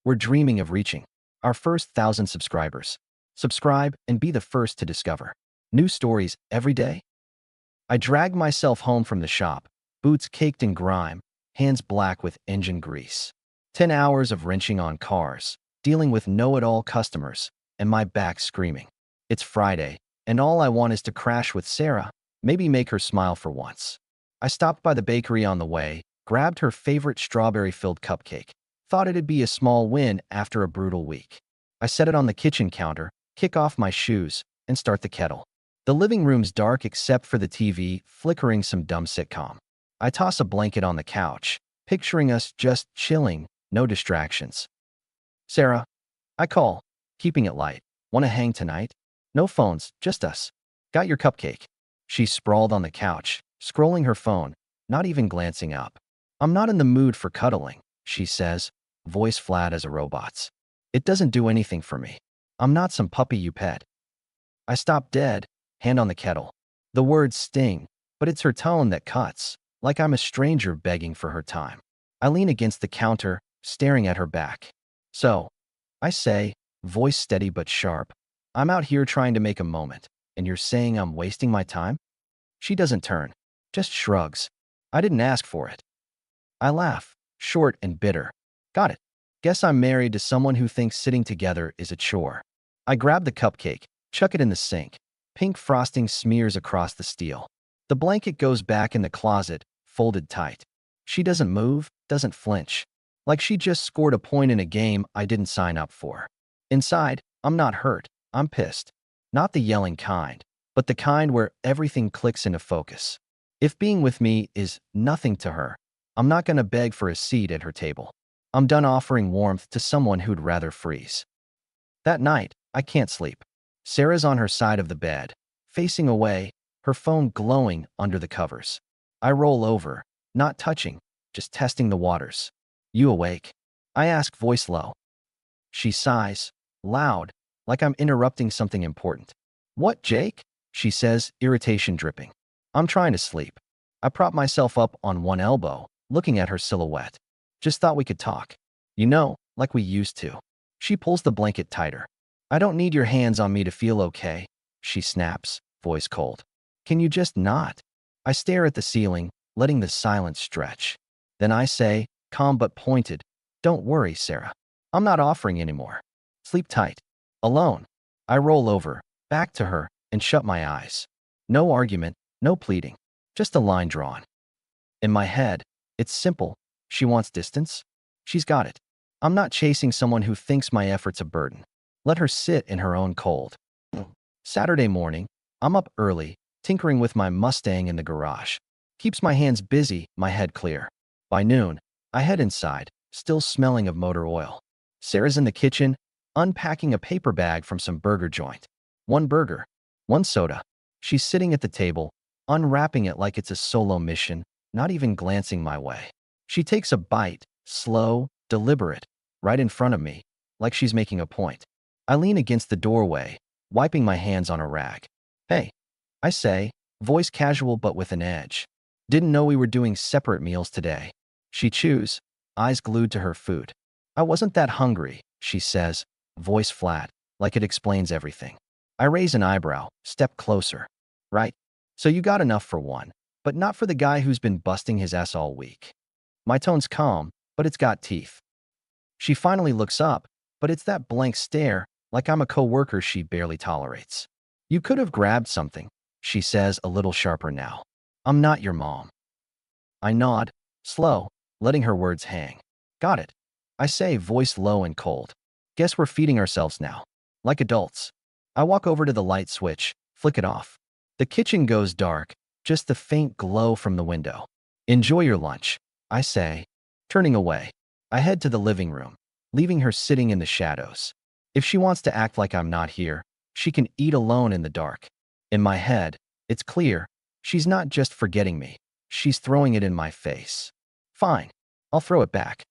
we're dreaming of reaching our first 1,000 subscribers. Subscribe and be the first to discover new stories every day. I dragged myself home from the shop, boots caked in grime, hands black with engine grease. 10 hours of wrenching on cars, dealing with know-it-all customers, and my back screaming. It's Friday, and all I want is to crash with Sarah, maybe make her smile for once. I stopped by the bakery on the way, grabbed her favorite strawberry-filled cupcake. Thought it'd be a small win after a brutal week. I set it on the kitchen counter, kick off my shoes, and start the kettle. The living room's dark except for the TV flickering some dumb sitcom. I toss a blanket on the couch, picturing us just chilling, no distractions. Sarah, I call, keeping it light. Wanna hang tonight? No phones, just us. Got your cupcake. She's sprawled on the couch, scrolling her phone, not even glancing up. I'm not in the mood for cuddling, she says, voice flat as a robot's. It doesn't do anything for me. I'm not some puppy you pet. I stop dead, hand on the kettle. The words sting, but it's her tone that cuts, like I'm a stranger begging for her time. I lean against the counter, staring at her back. So, I say, voice steady but sharp, I'm out here trying to make a moment, and you're saying I'm wasting my time? She doesn't turn, just shrugs. I didn't ask for it. I laugh, short and bitter. Got it. Guess I'm married to someone who thinks sitting together is a chore. I grab the cupcake, chuck it in the sink. Pink frosting smears across the steel. The blanket goes back in the closet, folded tight. She doesn't move, doesn't flinch. Like she just scored a point in a game I didn't sign up for. Inside, I'm not hurt, I'm pissed. Not the yelling kind, but the kind where everything clicks into focus. If being with me is nothing to her, I'm not gonna beg for a seat at her table. I'm done offering warmth to someone who'd rather freeze. That night, I can't sleep. Sarah's on her side of the bed, facing away, her phone glowing under the covers. I roll over, not touching, just testing the waters. You awake? I ask, voice low. She sighs, loud, like I'm interrupting something important. What, Jake? She says, irritation dripping. I'm trying to sleep. I prop myself up on one elbow, looking at her silhouette. Just thought we could talk. You know, like we used to. She pulls the blanket tighter. I don't need your hands on me to feel okay, she snaps, voice cold. Can you just not? I stare at the ceiling, letting the silence stretch. Then I say, calm but pointed, don't worry, Sarah. I'm not offering anymore. Sleep tight. Alone. I roll over, back to her, and shut my eyes. No argument, no pleading. Just a line drawn. In my head, it's simple. She wants distance? She's got it. I'm not chasing someone who thinks my effort's a burden. Let her sit in her own cold. Saturday morning, I'm up early, tinkering with my Mustang in the garage. Keeps my hands busy, my head clear. By noon, I head inside, still smelling of motor oil. Sarah's in the kitchen, unpacking a paper bag from some burger joint. One burger, one soda. She's sitting at the table, unwrapping it like it's a solo mission, not even glancing my way. She takes a bite, slow, deliberate, right in front of me, like she's making a point. I lean against the doorway, wiping my hands on a rag. Hey, I say, voice casual but with an edge. Didn't know we were doing separate meals today. She chews, eyes glued to her food. I wasn't that hungry, she says, voice flat, like it explains everything. I raise an eyebrow, step closer. Right, so you got enough for one, but not for the guy who's been busting his ass all week. My tone's calm, but it's got teeth. She finally looks up, but it's that blank stare, like I'm a coworker she barely tolerates. You could have grabbed something, she says a little sharper now. I'm not your mom. I nod, slow, letting her words hang. Got it. I say, voice low and cold. Guess we're feeding ourselves now. Like adults. I walk over to the light switch, flick it off. The kitchen goes dark, just the faint glow from the window. Enjoy your lunch, I say, turning away. I head to the living room, leaving her sitting in the shadows. If she wants to act like I'm not here, she can eat alone in the dark. In my head, it's clear, she's not just forgetting me, she's throwing it in my face. Fine, I'll throw it back.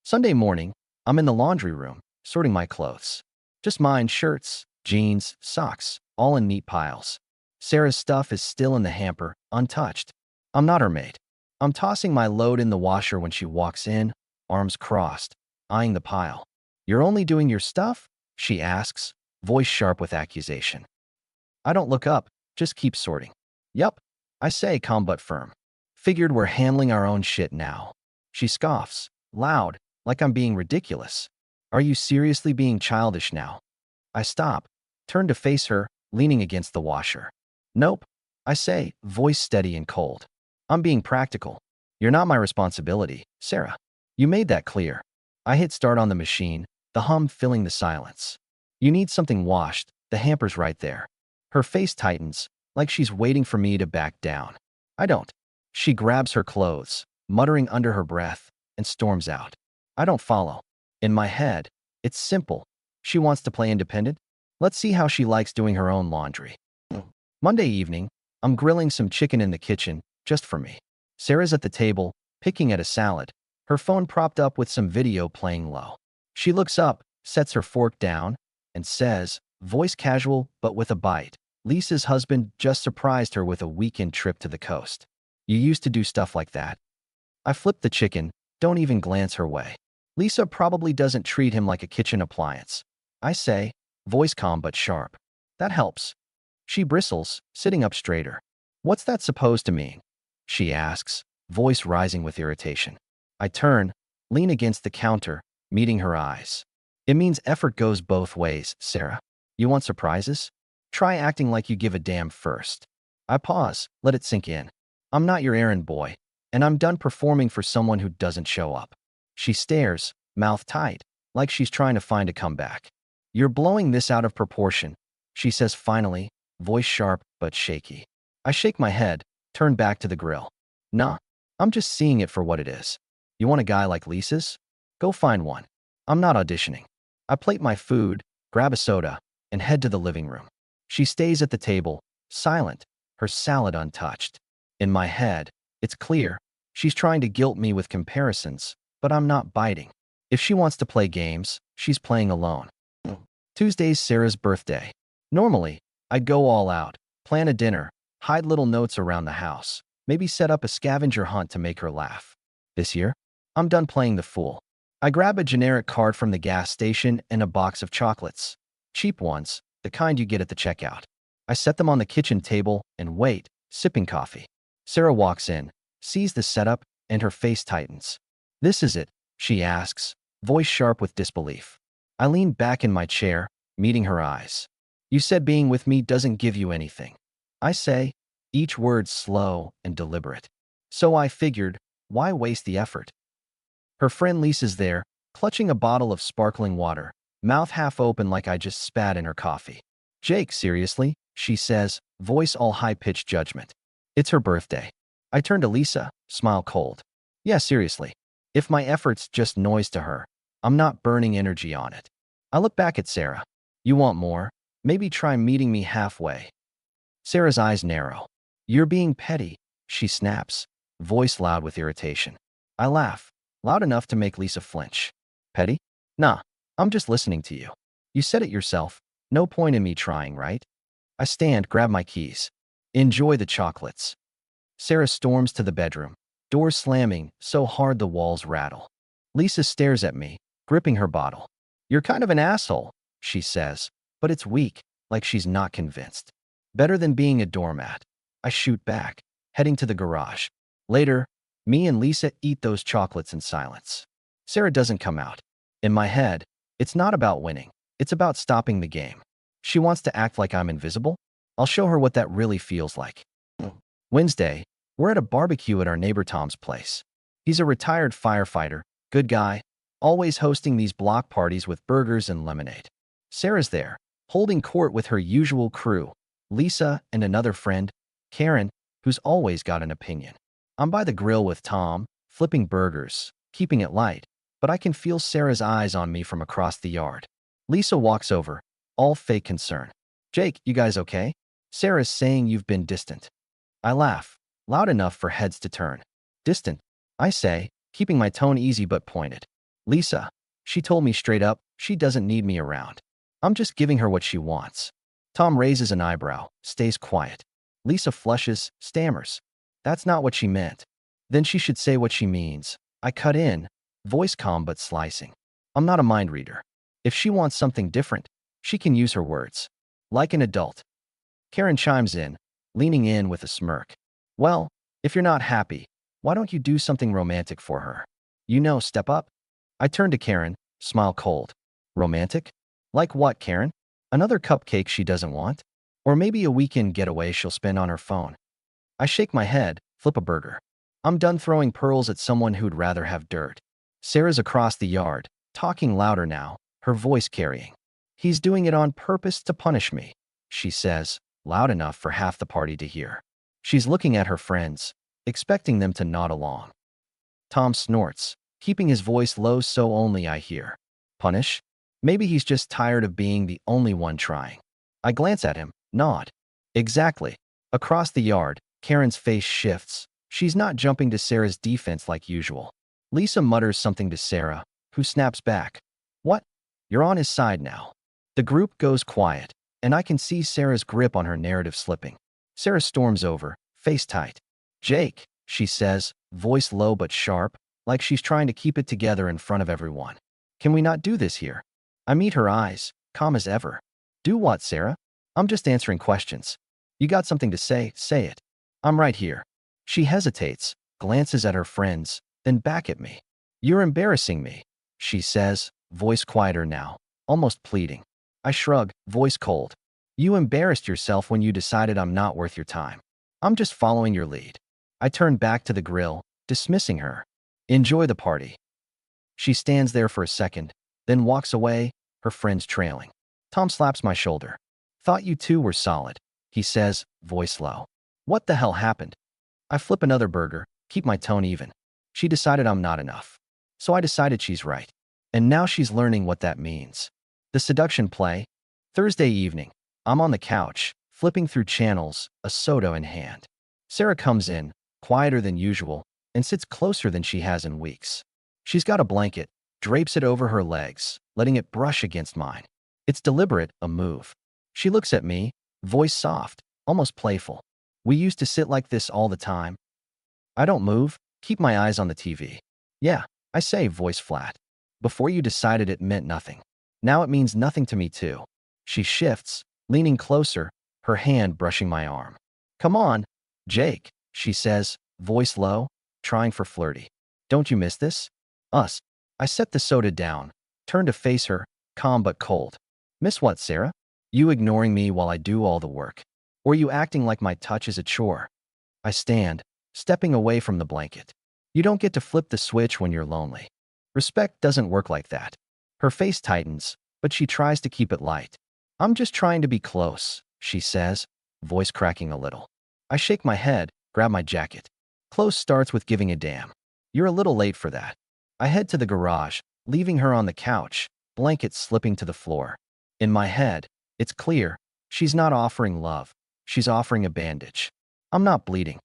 Sunday morning, I'm in the laundry room, sorting my clothes. Just mine, shirts, jeans, socks, all in neat piles. Sarah's stuff is still in the hamper, untouched. I'm not her mate. I'm tossing my load in the washer when she walks in, arms crossed, eyeing the pile. You're only doing your stuff? She asks, voice sharp with accusation. I don't look up, just keep sorting. Yup, I say, calm but firm. Figured we're handling our own shit now. She scoffs, loud, like I'm being ridiculous. Are you seriously being childish now? I stop, turn to face her, leaning against the washer. Nope, I say, voice steady and cold. I'm being practical. You're not my responsibility, Sarah. You made that clear. I hit start on the machine, the hum filling the silence. You need something washed, the hamper's right there. Her face tightens, like she's waiting for me to back down. I don't. She grabs her clothes, muttering under her breath, and storms out. I don't follow. In my head, it's simple. She wants to play independent? Let's see how she likes doing her own laundry. Monday evening, I'm grilling some chicken in the kitchen, just for me. Sarah's at the table, picking at a salad, her phone propped up with some video playing low. She looks up, sets her fork down, and says, voice casual but with a bite, Lisa's husband just surprised her with a weekend trip to the coast. You used to do stuff like that. I flip the chicken, don't even glance her way. Lisa probably doesn't treat him like a kitchen appliance. I say, voice calm but sharp. That helps. She bristles, sitting up straighter. What's that supposed to mean? She asks, voice rising with irritation. I turn, lean against the counter, meeting her eyes. It means effort goes both ways, Sarah. You want surprises? Try acting like you give a damn first. I pause, let it sink in. I'm not your errand boy, and I'm done performing for someone who doesn't show up. She stares, mouth tight, like she's trying to find a comeback. You're blowing this out of proportion, she says finally, voice sharp but shaky. I shake my head, turn back to the grill. Nah, I'm just seeing it for what it is. You want a guy like Lisa's? Go find one. I'm not auditioning. I plate my food, grab a soda, and head to the living room. She stays at the table, silent, her salad untouched. In my head, it's clear. She's trying to guilt me with comparisons, but I'm not biting. If she wants to play games, she's playing alone. Tuesday's Sarah's birthday. Normally, I'd go all out, plan a dinner, hide little notes around the house, maybe set up a scavenger hunt to make her laugh. This year, I'm done playing the fool. I grab a generic card from the gas station and a box of chocolates. Cheap ones, the kind you get at the checkout. I set them on the kitchen table and wait, sipping coffee. Sarah walks in, sees the setup, and her face tightens. This is it, she asks, voice sharp with disbelief. I lean back in my chair, meeting her eyes. You said being with me doesn't give you anything. I say, each word slow and deliberate. So I figured, why waste the effort? Her friend Lisa's there, clutching a bottle of sparkling water, mouth half open like I just spat in her coffee. Jake, seriously? She says, voice all high-pitched judgment. It's her birthday. I turn to Lisa, smile cold. Yeah, seriously. If my effort's just noise to her, I'm not burning energy on it. I look back at Sarah. You want more? Maybe try meeting me halfway. Sarah's eyes narrow. You're being petty, she snaps, voice loud with irritation. I laugh, loud enough to make Lisa flinch. Petty? Nah, I'm just listening to you. You said it yourself. No point in me trying, right? I stand, grab my keys. Enjoy the chocolates. Sarah storms to the bedroom, doors slamming so hard the walls rattle. Lisa stares at me, gripping her bottle. You're kind of an asshole, she says, but it's weak, like she's not convinced. Better than being a doormat. I shoot back, heading to the garage. Later, me and Lisa eat those chocolates in silence. Sarah doesn't come out. In my head, it's not about winning. It's about stopping the game. She wants to act like I'm invisible? I'll show her what that really feels like. Wednesday, we're at a barbecue at our neighbor Tom's place. He's a retired firefighter, good guy, always hosting these block parties with burgers and lemonade. Sarah's there, holding court with her usual crew, Lisa and another friend, Karen, who's always got an opinion. I'm by the grill with Tom, flipping burgers, keeping it light, but I can feel Sarah's eyes on me from across the yard. Lisa walks over, all fake concern. Jake, you guys okay? Sarah's saying you've been distant. I laugh, loud enough for heads to turn. Distant, I say, keeping my tone easy but pointed. Lisa, she told me straight up, she doesn't need me around. I'm just giving her what she wants. Tom raises an eyebrow, stays quiet. Lisa flushes, stammers. That's not what she meant. Then she should say what she means. I cut in, voice calm but slicing. I'm not a mind reader. If she wants something different, she can use her words. Like an adult. Karen chimes in, leaning in with a smirk. Well, if you're not happy, why don't you do something romantic for her? Step up. I turn to Karen, smile cold. Romantic? Like what, Karen? Another cupcake she doesn't want? Or maybe a weekend getaway she'll spend on her phone? I shake my head, flip a burger. I'm done throwing pearls at someone who'd rather have dirt. Sarah's across the yard, talking louder now, her voice carrying. He's doing it on purpose to punish me, she says, loud enough for half the party to hear. She's looking at her friends, expecting them to nod along. Tom snorts, keeping his voice low so only I hear. Punish? Maybe he's just tired of being the only one trying. I glance at him, nod. Exactly. Across the yard, Karen's face shifts. She's not jumping to Sarah's defense like usual. Lisa mutters something to Sarah, who snaps back. What? You're on his side now. The group goes quiet, and I can see Sarah's grip on her narrative slipping. Sarah storms over, face tight. Jake, she says, voice low but sharp, like she's trying to keep it together in front of everyone. Can we not do this here? I meet her eyes, calm as ever. Do what, Sarah? I'm just answering questions. You got something to say it. I'm right here. She hesitates, glances at her friends, then back at me. You're embarrassing me, she says, voice quieter now, almost pleading. I shrug, voice cold. You embarrassed yourself when you decided I'm not worth your time. I'm just following your lead. I turn back to the grill, dismissing her. Enjoy the party. She stands there for a second, then walks away, her friends trailing. Tom slaps my shoulder. Thought you two were solid, he says, voice low. What the hell happened? I flip another burger, keep my tone even. She decided I'm not enough. So I decided she's right. And now she's learning what that means. The seduction play. Thursday evening. I'm on the couch, flipping through channels, a soda in hand. Sarah comes in, quieter than usual, and sits closer than she has in weeks. She's got a blanket, drapes it over her legs, letting it brush against mine. It's deliberate, a move. She looks at me, voice soft, almost playful. We used to sit like this all the time. I don't move, keep my eyes on the TV. Yeah, I say, voice flat. Before you decided it meant nothing. Now it means nothing to me too. She shifts, leaning closer, her hand brushing my arm. Come on, Jake, she says, voice low, trying for flirty. Don't you miss this? Us. I set the soda down, turn to face her, calm but cold. Miss what, Sarah? You ignoring me while I do all the work? Or you acting like my touch is a chore? I stand, stepping away from the blanket. You don't get to flip the switch when you're lonely. Respect doesn't work like that. Her face tightens, but she tries to keep it light. I'm just trying to be close, she says, voice cracking a little. I shake my head, grab my jacket. Close starts with giving a damn. You're a little late for that. I head to the garage, leaving her on the couch, blanket slipping to the floor. In my head, it's clear, she's not offering love. She's offering a bandage. I'm not bleeding.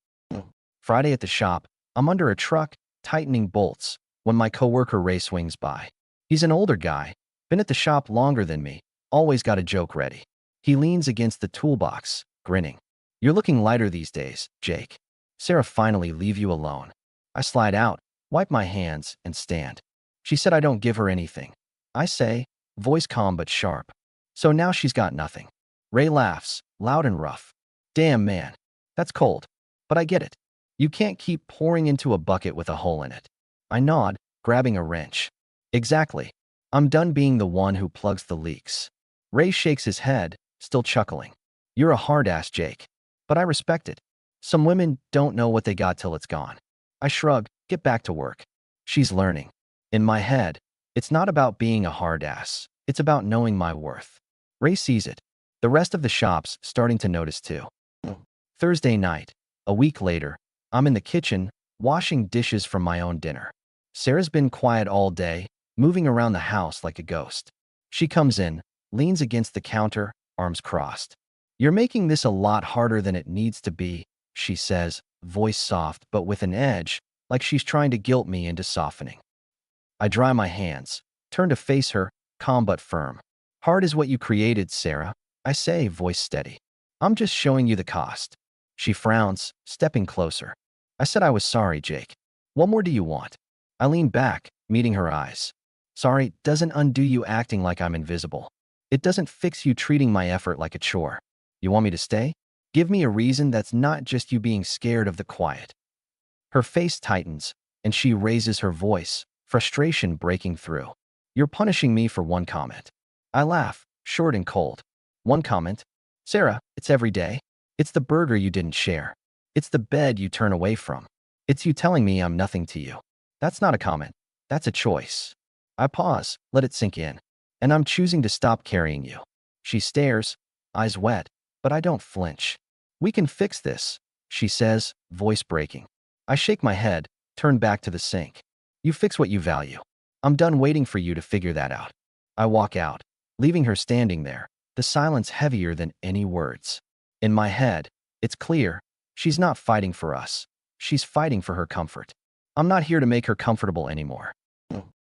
Friday at the shop, I'm under a truck, tightening bolts, when my coworker Ray swings by. He's an older guy, been at the shop longer than me, always got a joke ready. He leans against the toolbox, grinning. You're looking lighter these days, Jake. Sarah finally leave you alone. I slide out, wipe my hands, and stand. She said I don't give her anything. I say, voice calm but sharp. So now she's got nothing. Ray laughs, loud and rough. Damn, man. That's cold. But I get it. You can't keep pouring into a bucket with a hole in it. I nod, grabbing a wrench. Exactly. I'm done being the one who plugs the leaks. Ray shakes his head, still chuckling. You're a hard-ass, Jake. But I respect it. Some women don't know what they got till it's gone. I shrug, get back to work. She's learning. In my head, it's not about being a hard-ass. It's about knowing my worth. Ray sees it. The rest of the shop's starting to notice too. Thursday night, a week later, I'm in the kitchen, washing dishes from my own dinner. Sarah's been quiet all day, moving around the house like a ghost. She comes in, leans against the counter, arms crossed. You're making this a lot harder than it needs to be, she says, voice soft but with an edge, like she's trying to guilt me into softening. I dry my hands, turn to face her, calm but firm. Hard is what you created, Sarah, I say, voice steady. I'm just showing you the cost. She frowns, stepping closer. I said I was sorry, Jake. What more do you want? I lean back, meeting her eyes. Sorry doesn't undo you acting like I'm invisible. It doesn't fix you treating my effort like a chore. You want me to stay? Give me a reason that's not just you being scared of the quiet. Her face tightens, and she raises her voice, frustration breaking through. You're punishing me for one comment. I laugh, short and cold. One comment? Sarah, it's every day. It's the burger you didn't share. It's the bed you turn away from. It's you telling me I'm nothing to you. That's not a comment. That's a choice. I pause, let it sink in. And I'm choosing to stop carrying you. She stares, eyes wet, but I don't flinch. We can fix this, she says, voice breaking. I shake my head, turn back to the sink. You fix what you value. I'm done waiting for you to figure that out. I walk out, leaving her standing there, the silence heavier than any words. In my head, it's clear, she's not fighting for us. She's fighting for her comfort. I'm not here to make her comfortable anymore.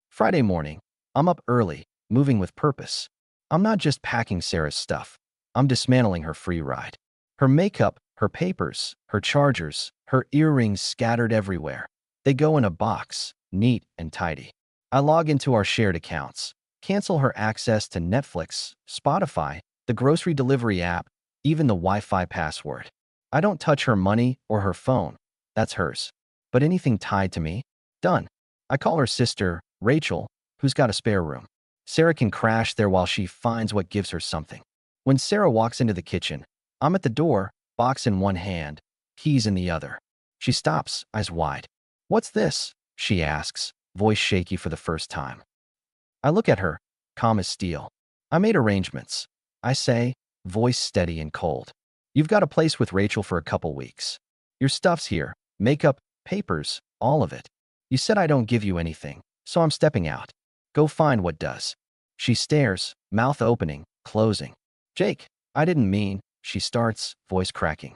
Friday morning, I'm up early, moving with purpose. I'm not just packing Sarah's stuff. I'm dismantling her free ride. Her makeup, her papers, her chargers, her earrings scattered everywhere. They go in a box, neat and tidy. I log into our shared accounts, cancel her access to Netflix, Spotify, the grocery delivery app, even the Wi-Fi password. I don't touch her money or her phone. That's hers. But anything tied to me? Done. I call her sister, Rachel, who's got a spare room. Sarah can crash there while she finds what gives her something. When Sarah walks into the kitchen, I'm at the door, box in one hand, keys in the other. She stops, eyes wide. What's this? She asks, voice shaky for the first time. I look at her, calm as steel. I made arrangements. I say, voice steady and cold. You've got a place with Rachel for a couple weeks. Your stuff's here, makeup, papers, all of it. You said I don't give you anything, so I'm stepping out. Go find what does. She stares, mouth opening, closing. Jake, I didn't mean, she starts, voice cracking.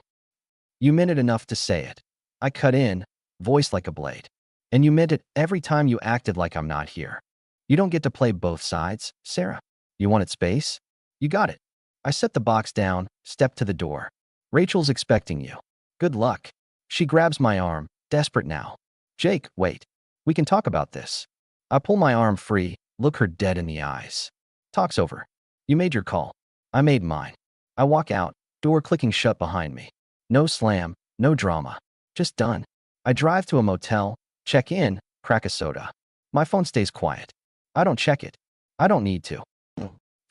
You meant it enough to say it. I cut in, voice like a blade. And you meant it every time you acted like I'm not here. You don't get to play both sides, Sarah. You wanted space? You got it. I set the box down, stepped to the door. Rachel's expecting you. Good luck. She grabs my arm, desperate now. Jake, wait. We can talk about this. I pull my arm free, look her dead in the eyes. Talk's over. You made your call. I made mine. I walk out, door clicking shut behind me. No slam, no drama. Just done. I drive to a motel, check in, crack a soda. My phone stays quiet. I don't check it. I don't need to.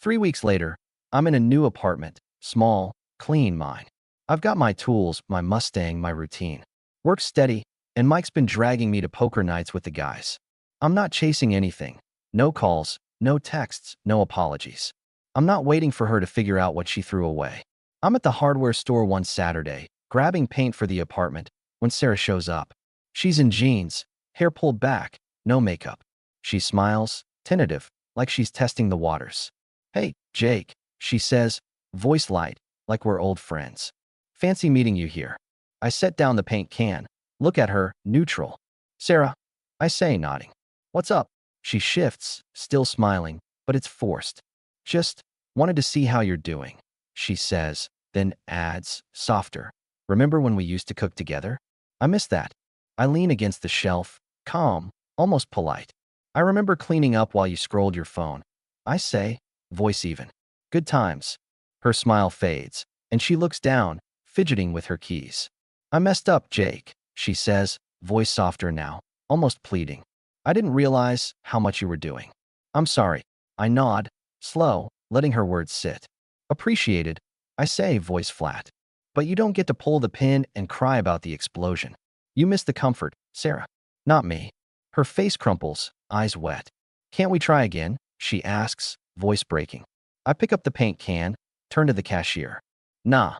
3 weeks later, I'm in a new apartment, small, clean mine. I've got my tools, my Mustang, my routine. Work's steady, and Mike's been dragging me to poker nights with the guys. I'm not chasing anything. No calls, no texts, no apologies. I'm not waiting for her to figure out what she threw away. I'm at the hardware store one Saturday, grabbing paint for the apartment, when Sarah shows up. She's in jeans, hair pulled back, no makeup. She smiles, tentative, like she's testing the waters. Hey, Jake, she says, voice light, like we're old friends. Fancy meeting you here. I set down the paint can, look at her, neutral. Sarah, I say, nodding. What's up? She shifts, still smiling, but it's forced. Just wanted to see how you're doing, she says, then adds, softer. Remember when we used to cook together? I miss that. I lean against the shelf, calm, almost polite. I remember cleaning up while you scrolled your phone. I say, voice even. Good times. Her smile fades, and she looks down, fidgeting with her keys. I messed up, Jake, she says, voice softer now, almost pleading. I didn't realize how much you were doing. I'm sorry. I nod, slow, letting her words sit. Appreciated, I say, voice flat. But you don't get to pull the pin and cry about the explosion. You miss the comfort, Sarah. Not me. Her face crumples, eyes wet. Can't we try again? She asks, voice breaking. I pick up the paint can, turn to the cashier. Nah.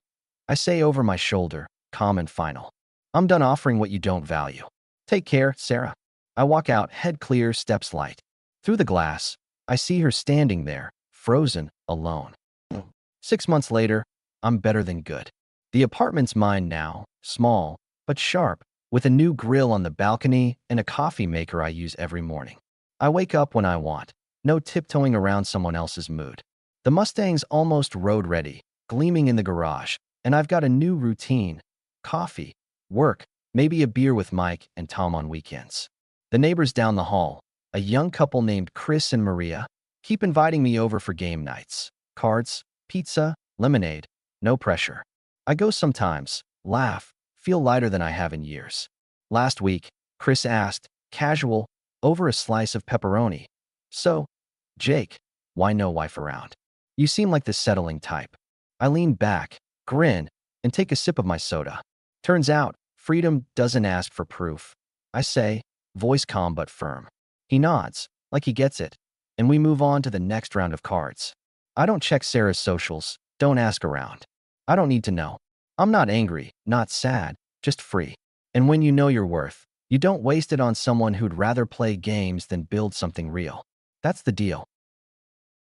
I say over my shoulder, calm and final. I'm done offering what you don't value. Take care, Sarah. I walk out, head clear, steps light. Through the glass, I see her standing there, frozen, alone. 6 months later, I'm better than good. The apartment's mine now, small, but sharp, with a new grill on the balcony and a coffee maker I use every morning. I wake up when I want, no tiptoeing around someone else's mood. The Mustang's almost road-ready, gleaming in the garage, and I've got a new routine. Coffee, work, maybe a beer with Mike and Tom on weekends. The neighbors down the hall, A young couple named Chris and Maria keep inviting me over for game nights. Cards, pizza, lemonade, no pressure. I go sometimes, laugh, feel lighter than I have in years. Last week, Chris asked, casual, over a slice of pepperoni. So, Jake, why no wife around? You seem like the settling type. I lean back, grin, and take a sip of my soda. Turns out, freedom doesn't ask for proof. I say, voice calm but firm. He nods, like he gets it, and we move on to the next round of cards. I don't check Sarah's socials, don't ask around. I don't need to know. I'm not angry, not sad, just free. And when you know your worth, you don't waste it on someone who'd rather play games than build something real. That's the deal.